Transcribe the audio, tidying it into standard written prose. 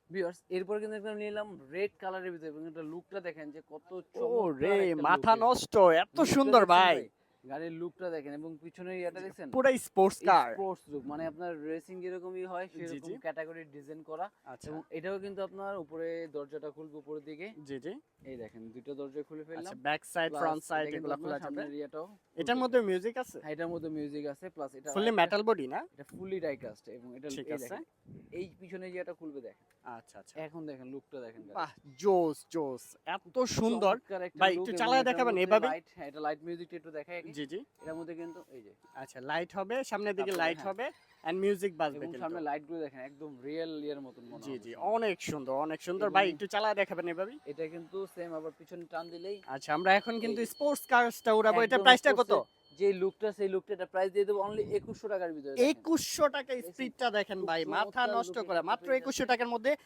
Viewers এরপর কিন্তু একটা নিলাম রেড কালারের ভিতরে এবং এটা লুকটা দেখেন যে কত ও চমৎকার রে, একটা মাথা লুকের। নষ্ট, এত লুকটা সুন্দর দেখছেন ভাই। ভাই? গাড়ির লুকটা দেখেন এবং পিছনের ইয়াটা দেখছেন? পুরো স্পোর্টস কার। স্পোর্টস লুক মানে আপনার রেসিং যেরকমই হয় জি সেরকম জি। ক্যাটাগরির ডিজাইন করা আচ্ছা। এবং এটাও কিন্তু আপনার উপরে দরজাটা খুলবে উপরের দিকে। জি জি। এই দেখেন দুটো দরজা খুলে আচ্ছা, ফেললাম। Back side plus front side এটা কিন্তু এগুলা আপনার খোলা যাবে। সামনের ইয়াটাও এটার খুলবে। মধ্যে মিউজিক আছে? হ্যাঁ, এটার মধ্যে মিউজিক আছে প্লাস এটা ফুললি আরেকটা মেটাল বডি না? এটা ফুললি ডাই কাস্ট এবং এটা ঠিক এই আছে। দেখেন এই পিছনে যে এটা খুলবে দেখেন। আচ্ছা আচ্ছা। এখন দেখেন লুকটা দেখেন গাড়ির। বাহ, জোস জোস, এত সুন্দর। চমৎকার একটা ভাই লুক একটু এবং চালায় এটার দেখাবেন মধ্যে এভাবে? লাইট, হ্যাঁ এটা লাইট মিউজিকটা একটু দেখাই আগে। জি জি। এটার মধ্যে কিন্তু এই যে আচ্ছা, লাইট হবে, সামনের দিকে তারপরে লাইট হ্যাঁ হবে এন্ড মিউজিক বাজবে এবং কিন্তু। সামনে লাইটগুলো দেখেন একদম রিয়েল ইয়ের মতন মনে জি হবে জি, সামনে। অনেক সুন্দর অনেক সুন্দর। এবং ভাই একটু চালায় দেখাবেন এভাবে? এটা কিন্তু সেম আবার পিছনে টান দিলেই আচ্ছা, আমরা এখন কিন্তু এই স্পোর্টস কারসটা উড়াবো। এটা একদম প্রাইসটা কত? স্পোর্টসের যে লুকটা সেই লুকটা এটা প্রাইস দিয়ে দেবো অনলি 2100 টাকার ভিতরে দেখেন। 2100 টাকা। দেখছেন? স্পিডটা দেখেন খুব ভাই, মাথা চমৎকার নষ্ট লুকের করা। একটা মাত্র পেয়ে 2100 যাচ্ছেন। টাকার মধ্যে